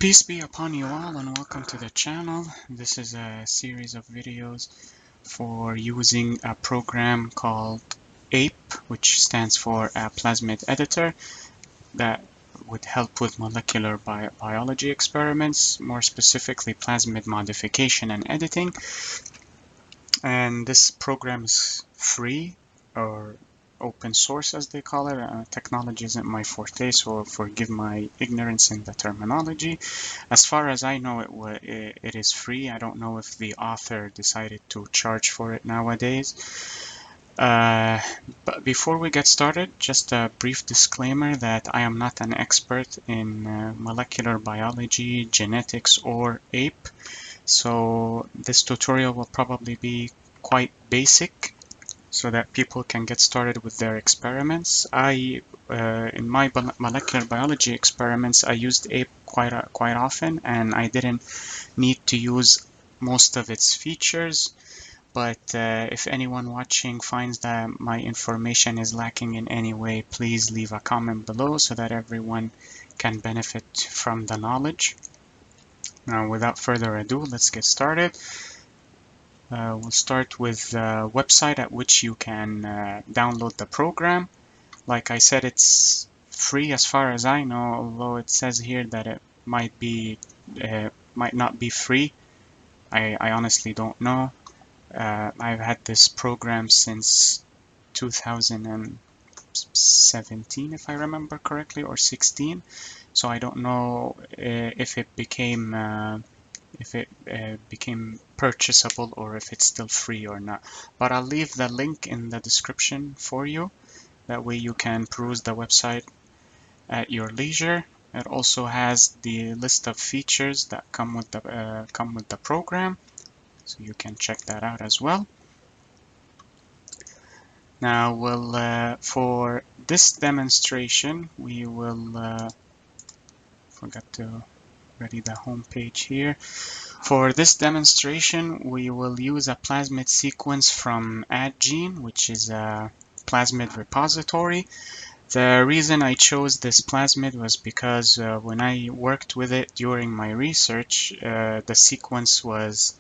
Peace be upon you all and welcome to the channel. This is a series of videos for using a program called ApE, which stands for a plasmid editor that would help with molecular biology experiments, more specifically plasmid modification and editing. And this program is free or open source, as they call it. Technology isn't my forte, so forgive my ignorance in the terminology. As far as I know, it is free. I don't know if the author decided to charge for it nowadays. But before we get started, just a brief disclaimer that I am not an expert in molecular biology, genetics, or APE. So this tutorial will probably be quite basic so that people can get started with their experiments. In my molecular biology experiments, I used APE quite often, and I didn't need to use most of its features. But if anyone watching finds that my information is lacking in any way, please leave a comment below so that everyone can benefit from the knowledge. Now, without further ado, let's get started. We'll start with the website at which you can download the program. Like I said, it's free as far as I know, although it says here that it might not be free. I honestly don't know. I've had this program since 2017, if I remember correctly, or 16. So I don't know if it became purchasable or if it's still free or not. But I'll leave the link in the description for you. That way you can peruse the website at your leisure. It also has the list of features that come with the program, so you can check that out as well. Now, for this demonstration, we will forgot to ready the home page here. For this demonstration, we will use a plasmid sequence from AdGene, which is a plasmid repository. The reason I chose this plasmid was because when I worked with it during my research, the sequence was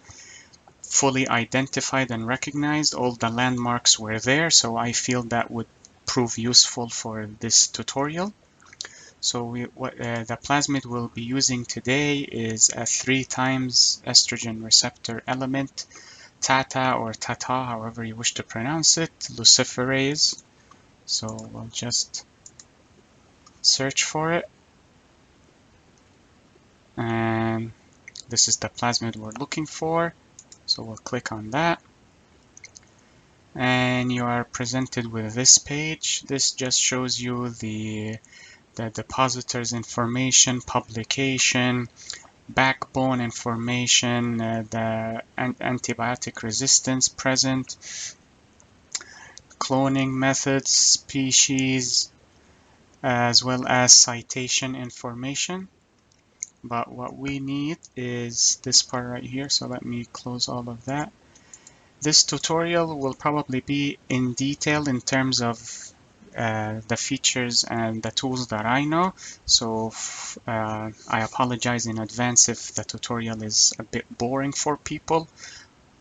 fully identified and recognized. All the landmarks were there, so I feel that would prove useful for this tutorial. So the plasmid we'll be using today is a 3 times estrogen receptor element, TATA or TATA, however you wish to pronounce it, luciferase. So we'll just search for it. And this is the plasmid we're looking for. So we'll click on that. And you are presented with this page. This just shows you the depositor's information, publication, backbone information, the antibiotic resistance present, cloning methods, species, as well as citation information. But what we need is this part right here, so let me close all of that. This tutorial will probably be in detail in terms of the features and the tools that I know, so I apologize in advance if the tutorial is a bit boring for people.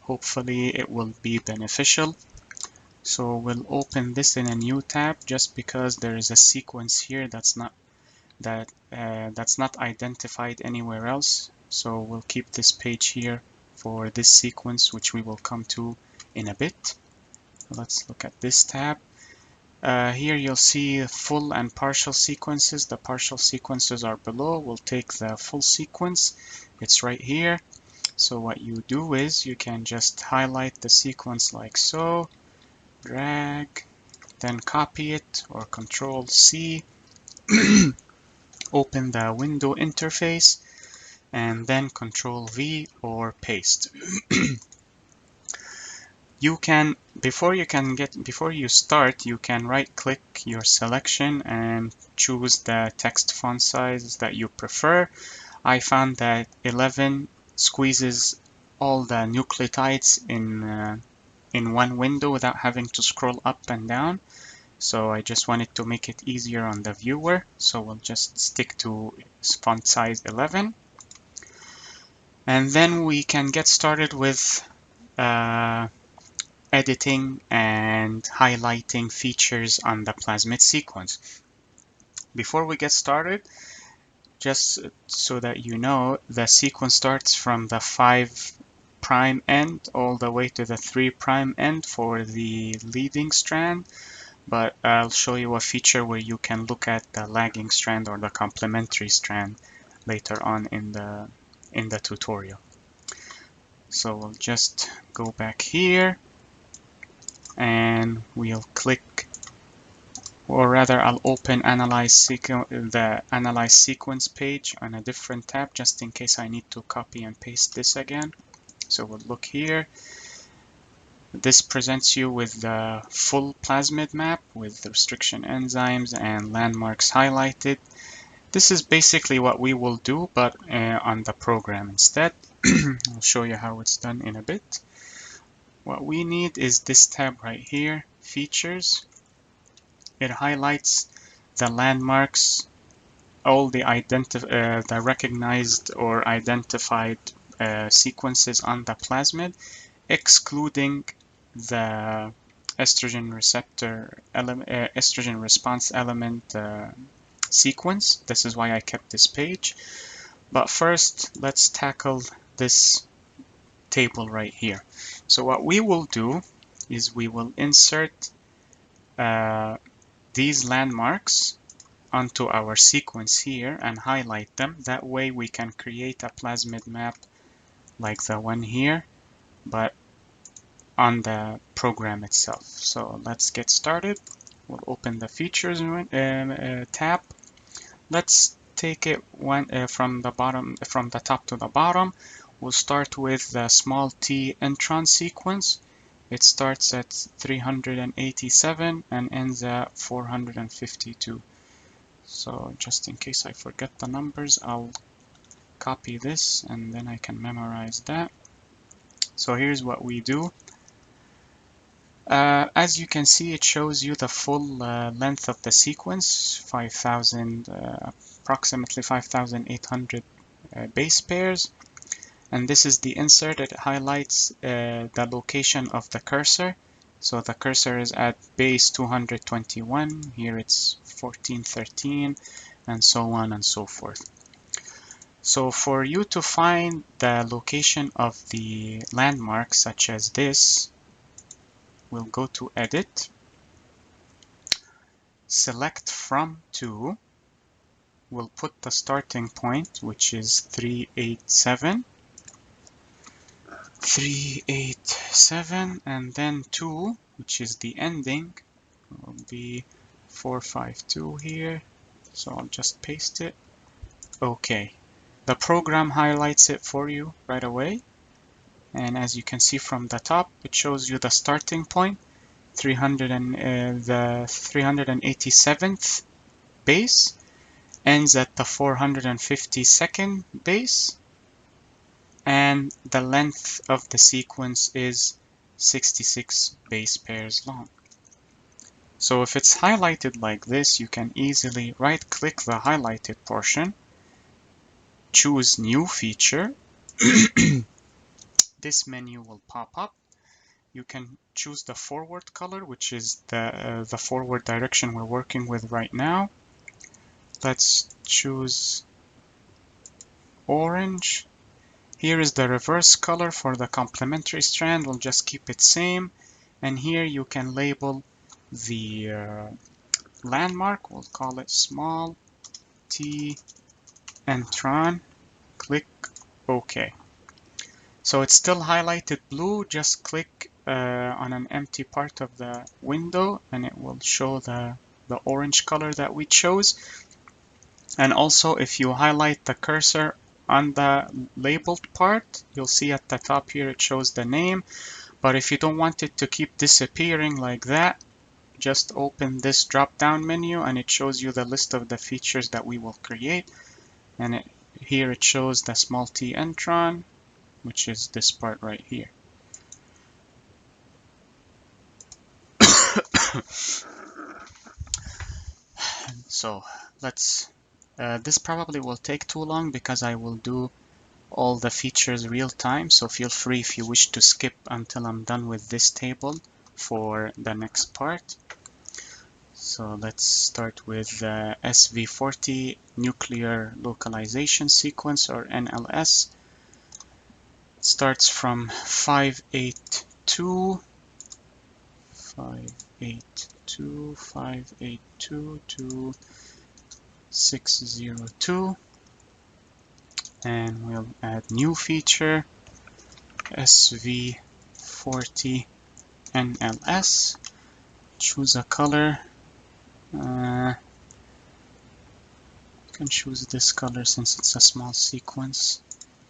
Hopefully it will be beneficial. So we'll open this in a new tab just because there is a sequence here that's not identified anywhere else. So we'll keep this page here for this sequence, which we will come to in a bit. Let's look at this tab. Here you'll see full and partial sequences. The partial sequences are below. We'll take the full sequence. It's right here. So what you do is you can just highlight the sequence like so, drag, then copy it, or Control C, open the window interface, and then Control V or paste. Before you start, you can right-click your selection and choose the text font size that you prefer. I found that 11 squeezes all the nucleotides in one window without having to scroll up and down. So I just wanted to make it easier on the viewer. So we'll just stick to font size 11. And then we can get started with editing and highlighting features on the plasmid sequence. Before we get started, just so that you know, the sequence starts from the 5' end all the way to the 3' end for the leading strand, but I'll show you a feature where you can look at the lagging strand or the complementary strand later on in the tutorial. So we'll just go back here and we'll click, or rather I'll open the Analyze Sequence page on a different tab just in case I need to copy and paste this again. So we'll look here. This presents you with the full plasmid map with the restriction enzymes and landmarks highlighted. This is basically what we will do, but on the program instead. I'll show you how it's done in a bit. What we need is this tab right here, Features. It highlights the landmarks, all the recognized or identified sequences on the plasmid, excluding the estrogen response element sequence. This is why I kept this page. But first, let's tackle this table right here. So what we will do is we will insert these landmarks onto our sequence here and highlight them. That way we can create a plasmid map like the one here, but on the program itself. So let's get started. We'll open the Features tab. Let's take it from the top to the bottom. We'll start with the small t intron sequence. It starts at 387 and ends at 452. So just in case I forget the numbers, I'll copy this and then I can memorize that. So here's what we do. As you can see, it shows you the full length of the sequence, approximately 5,800 base pairs. And this is the insert. It highlights the location of the cursor. So the cursor is at base 221. Here it's 1413, and so on and so forth. So for you to find the location of the landmark, such as this, we'll go to Edit, select From To, we'll put the starting point, which is 387, and then 2, which is the ending, will be 452 here. So I'll just paste it. Okay. The program highlights it for you right away. And as you can see from the top, it shows you the starting point, the 387th base, ends at the 452nd base, and the length of the sequence is 66 base pairs long. So if it's highlighted like this, you can easily right-click the highlighted portion, choose New Feature. This menu will pop up. You can choose the forward color, which is the forward direction we're working with right now. Let's choose orange. Here is the reverse color for the complementary strand. We'll just keep it same. And here you can label the landmark. We'll call it small t intron. Click OK. So it's still highlighted blue. Just click on an empty part of the window and it will show the orange color that we chose. And also, if you highlight the cursor on the labeled part, you'll see at the top here it shows the name. But if you don't want it to keep disappearing like that, just open this drop-down menu and it shows you the list of the features that we will create. And here it shows the small t intron, which is this part right here. So let's, this probably will take too long because I will do all the features real time, so feel free if you wish to skip until I'm done with this table for the next part. So let's start with SV40 nuclear localization sequence, or NLS. It starts from 582 to 602, and we'll add new feature SV40 NLS. Choose a color. You can choose this color since it's a small sequence.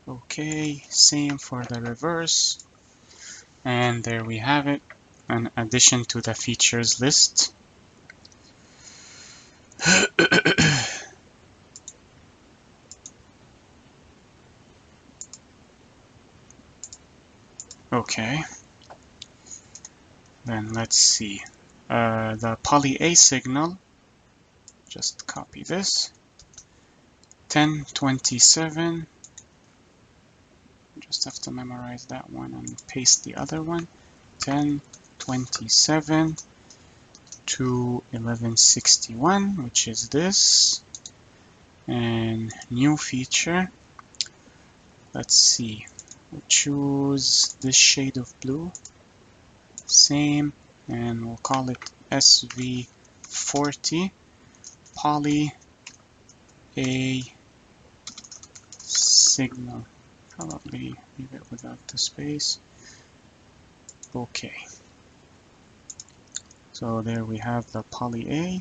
Okay, same for the reverse. And there we have it, an addition to the features list. Okay, then let's see. The poly A signal, just copy this. 1027, just have to memorize that one and paste the other one. 1027 to 1161, which is this. And new feature, let's see, we'll choose this shade of blue, same, and we'll call it SV40 poly A signal. Probably leave it without the space. Okay, so there we have the poly A.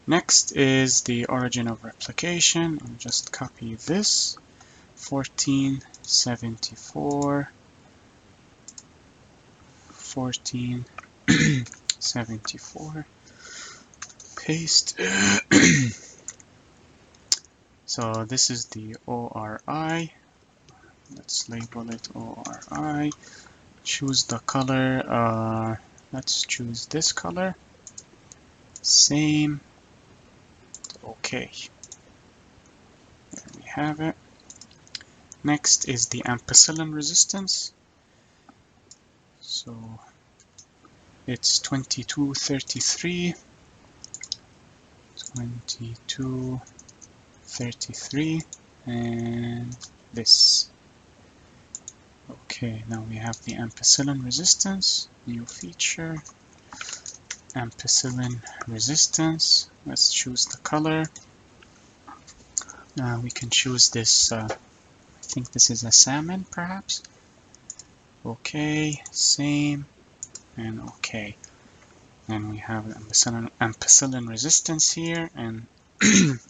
Next is the origin of replication. I'll just copy this. 1474, 1474, paste. So this is the ORI. Let's label it ORI. Choose the color. Let's choose this color. Same. Okay. There we have it. Next is the ampicillin resistance. So it's 2233, 2233, and this. Okay, now we have the ampicillin resistance, new feature, ampicillin resistance. Let's choose the color. We can choose this, I think this is a salmon perhaps. Okay, same, and okay. And we have ampicillin resistance here, and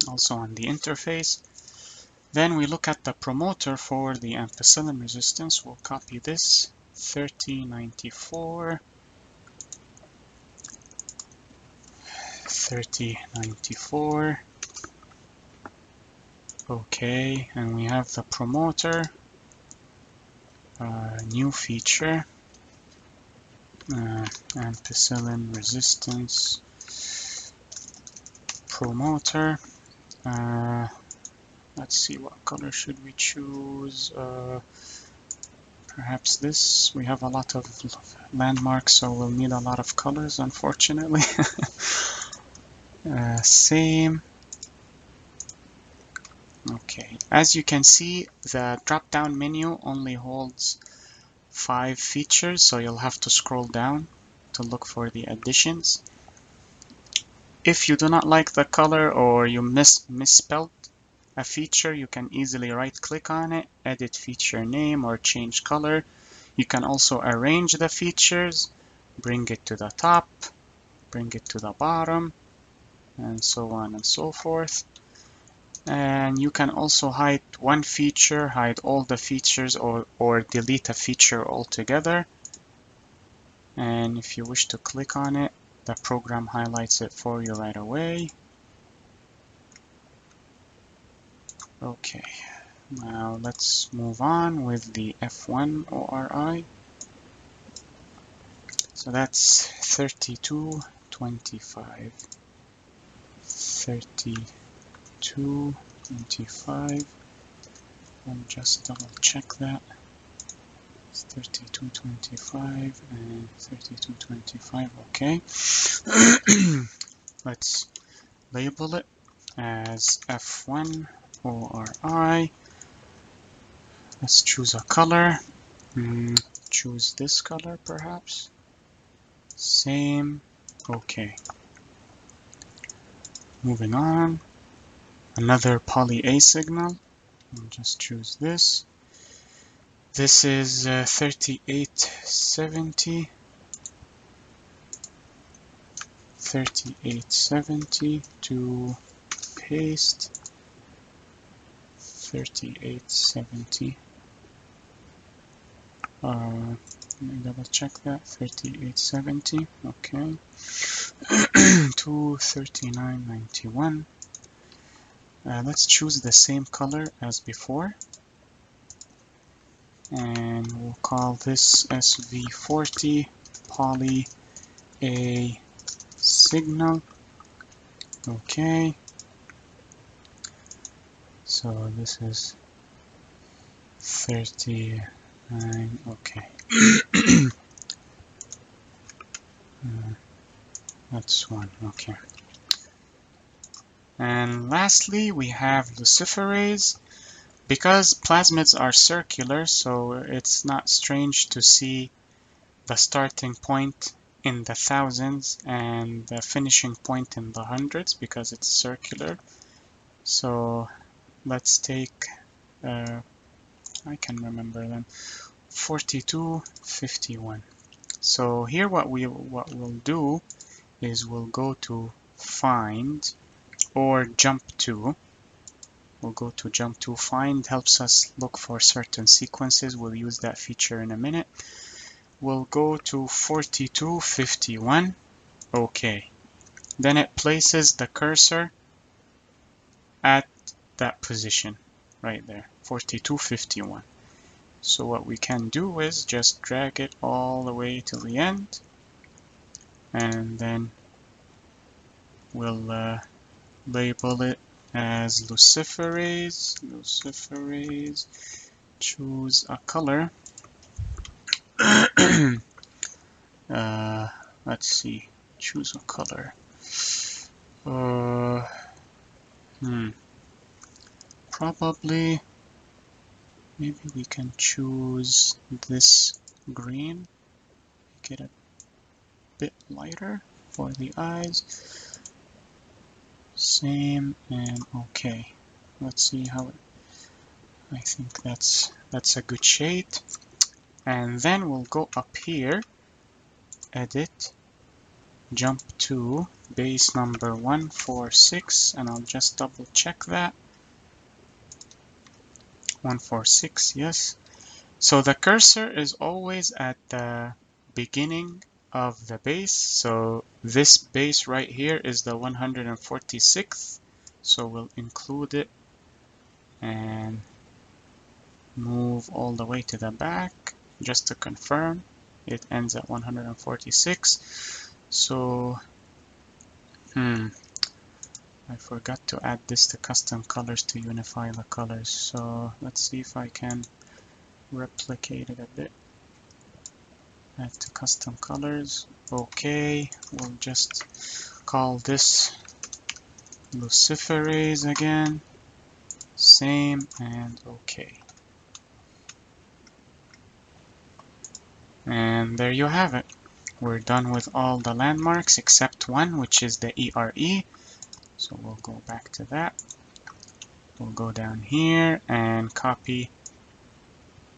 also on the interface. Then we look at the promoter for the ampicillin resistance. We'll copy this, 3094, 3094. Okay, and we have the promoter, new feature, ampicillin resistance promoter. Let's see, what color should we choose? Perhaps this. We have a lot of landmarks, so we'll need a lot of colors, unfortunately. Same. Okay, as you can see, the drop-down menu only holds 5 features, so you'll have to scroll down to look for the additions. If you do not like the color or you misspelled a feature, you can easily right-click on it, edit feature name, or change color. You can also arrange the features, bring it to the top, bring it to the bottom, and so on and so forth. And you can also hide one feature, hide all the features, or delete a feature altogether. And if you wish to click on it, the program highlights it for you right away. Okay, now let's move on with the F1 ORI. So that's 3225, 3225, We'll just double check that. It's 3225 and 3225, okay. Let's label it as F1 ORI. Let's choose a color. Choose this color perhaps. Same. Okay. Moving on. Another poly A signal. I'll just choose this. This is 3870. 3870 to paste. 3870. Let me double check that. 3870. Okay. To 3991. Let's choose the same color as before. And we'll call this SV40 poly A signal. Okay. So this is 39. Okay. That's one. Okay. And lastly, we have luciferase. Because plasmids are circular, so it's not strange to see the starting point in the thousands and the finishing point in the hundreds because it's circular. So let's take, I can remember them, 42, 51. So here what we'll do is we'll go to find or jump to. We'll go to jump to. Find helps us look for certain sequences. We'll use that feature in a minute. We'll go to 4251. Okay. Then it places the cursor at that position right there, 4251. So what we can do is just drag it all the way to the end, and then we'll label it as luciferase. Luciferase. Choose a color. Let's see. Choose a color. Probably. Maybe we can choose this green. Make it a bit lighter for the eyes. Same and okay. Let's see how it. I think that's a good shade. And then we'll go up here, edit, jump to base number 146, and I'll just double check that. 146, yes. So the cursor is always at the beginning of the base. So this base right here is the 146th. So we'll include it and move all the way to the back just to confirm. It ends at 146. So, I forgot to add this to custom colors to unify the colors. So let's see if I can replicate it a bit. Add to custom colors. Okay, we'll just call this luciferase again. Same and okay. And there you have it. We're done with all the landmarks except one, which is the ERE. So we'll go back to that. We'll go down here and copy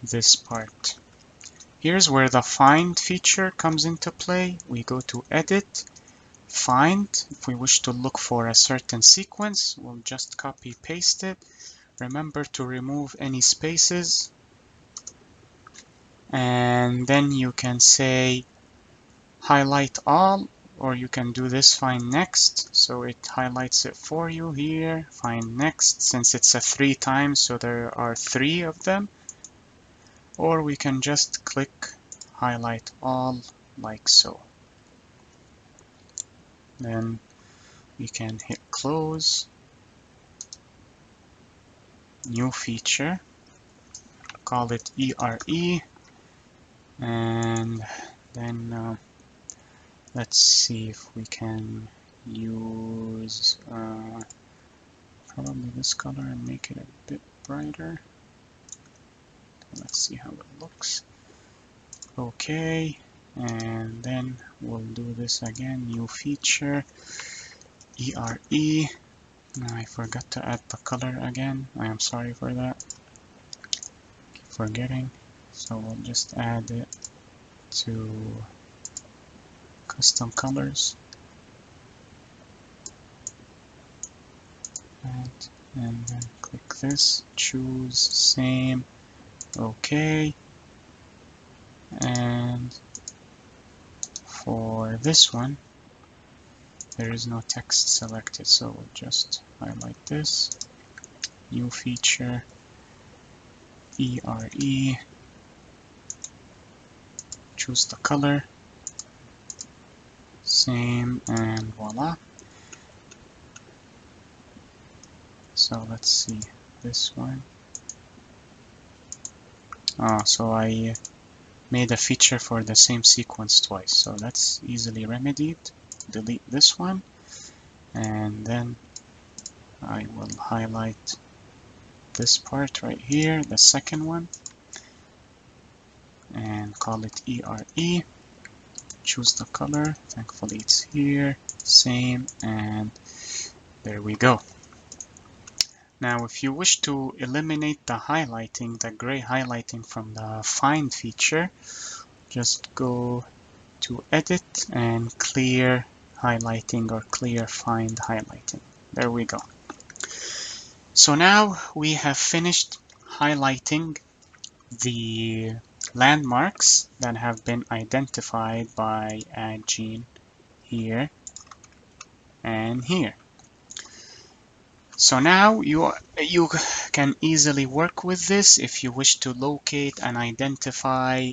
this part. Here's where the find feature comes into play. We go to edit, find. If we wish to look for a certain sequence, we'll just copy paste it. Remember to remove any spaces. And then you can say highlight all, or you can do this find next. So it highlights it for you here. Find next, since it's a 3 times, so there are 3 of them. Or we can just click highlight all like so. Then we can hit close, new feature, call it ERE, and then let's see if we can use probably this color and make it a bit brighter. Let's see how it looks. Okay, and then we'll do this again, new feature, ERE. I forgot to add the color again. I am sorry for that. Keep forgetting. So we'll just add it to custom colors. Add, and then click this, choose same, okay. And for this one, there is no text selected, so we'll just highlight this, new feature, ERE, choose the color, same, and voila. So let's see this one. So I made a feature for the same sequence twice, so that's easily remedied. Delete this one, and then I will highlight this part right here, the second one, and call it ERE. Choose the color, thankfully it's here, same, and there we go. Now if you wish to eliminate the highlighting, the gray highlighting from the find feature, just go to edit and clear highlighting or clear find highlighting. There we go. So now we have finished highlighting the landmarks that have been identified by add gene here and here. So now you can easily work with this if you wish to locate and identify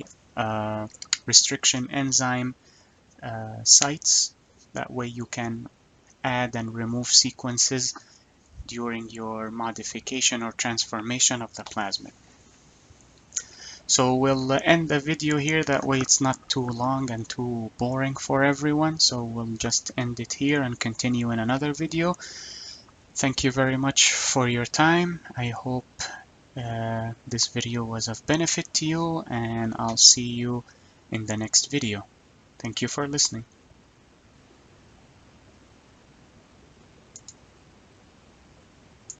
restriction enzyme sites. That way you can add and remove sequences during your modification or transformation of the plasmid. So we'll end the video here, that way it's not too long and too boring for everyone. So we'll just end it here and continue in another video. Thank you very much for your time. I hope this video was of benefit to you, and I'll see you in the next video. Thank you for listening.